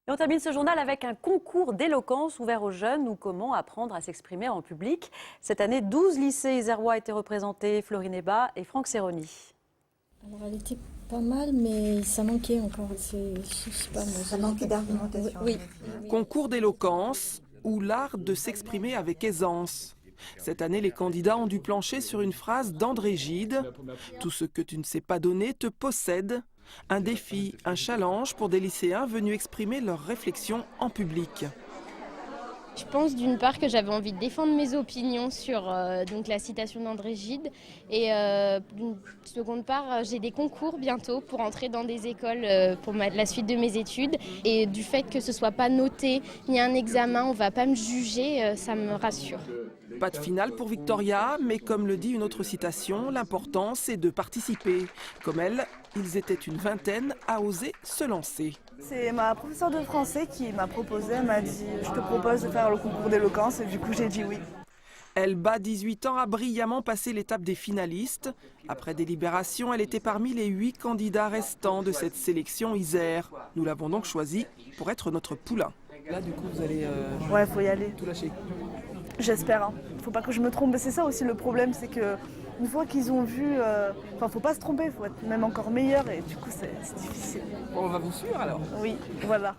Et on termine ce journal avec un concours d'éloquence ouvert aux jeunes ou comment apprendre à s'exprimer en public. Cette année, 12 lycées isérois étaient représentés, Florine Eba et Franck Serroni. Alors elle était pas mal, mais ça manquait encore. Je sais pas, moi, Ça manquait d'argumentation. Oui. Concours d'éloquence ou l'art de s'exprimer avec aisance. Cette année, les candidats ont dû plancher sur une phrase d'André Gide. Tout ce que tu ne sais pas donner te possède. Un défi, un challenge pour des lycéens venus exprimer leurs réflexions en public. Je pense d'une part que j'avais envie de défendre mes opinions sur donc la citation d'André Gide et d'une seconde part j'ai des concours bientôt pour entrer dans des écoles pour la suite de mes études et du fait que ce soit pas noté ni un examen, on va pas me juger, ça me rassure. Pas de finale pour Victoria, mais comme le dit une autre citation, l'important c'est de participer. Comme elle, ils étaient une vingtaine à oser se lancer. C'est ma professeure de français qui m'a proposé, elle m'a dit « je te propose de faire le concours d'éloquence » et du coup j'ai dit oui. Elba, 18 ans, a brillamment passé l'étape des finalistes. Après délibération, elle était parmi les 8 candidats restants de cette sélection Isère. Nous l'avons donc choisie pour être notre poulain. Là, du coup, vous allez Ouais, faut y aller. tout lâcher. J'espère, hein. Faut pas que je me trompe. Mais c'est ça aussi le problème, c'est que une fois qu'ils ont vu, faut pas se tromper, faut être même encore meilleur et du coup c'est difficile. Bon, on va vous suivre alors. Oui, voilà.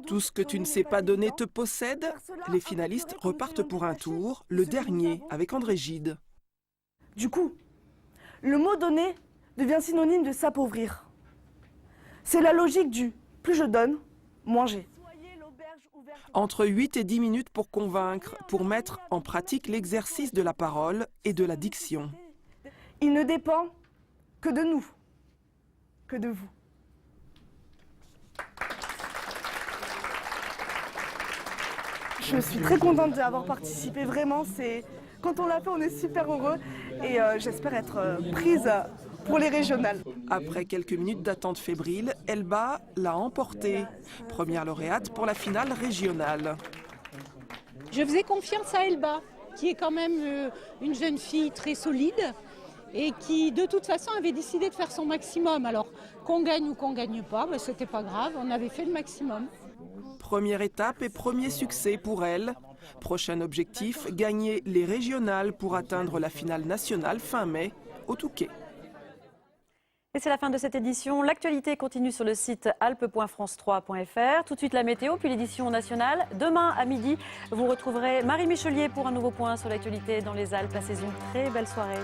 Tout ce que tu ne sais pas donner te possède. Les finalistes repartent pour un tour, le dernier avec André Gide. Du coup, le mot donner devient synonyme de s'appauvrir. C'est la logique du plus je donne, moins j'ai. Entre 8 et 10 minutes pour convaincre, pour mettre en pratique l'exercice de la parole et de la diction. Il ne dépend que de nous, que de vous. Je suis très contente d'avoir participé, vraiment. Quand on l'a fait, on est super heureux et j'espère être prise pour les régionales. Après quelques minutes d'attente fébrile, Elba l'a emportée. Première lauréate pour la finale régionale. Je faisais confiance à Elba, qui est quand même une jeune fille très solide et qui, de toute façon, avait décidé de faire son maximum. Alors, qu'on gagne ou qu'on gagne pas, ben, c'était pas grave, on avait fait le maximum. Première étape et premier succès pour elle. Prochain objectif, gagner les régionales pour atteindre la finale nationale fin mai au Touquet. Et c'est la fin de cette édition. L'actualité continue sur le site alpes.france3.fr. Tout de suite la météo, puis l'édition nationale. Demain à midi, vous retrouverez Marie Michelier pour un nouveau point sur l'actualité dans les Alpes. Passez une très belle soirée.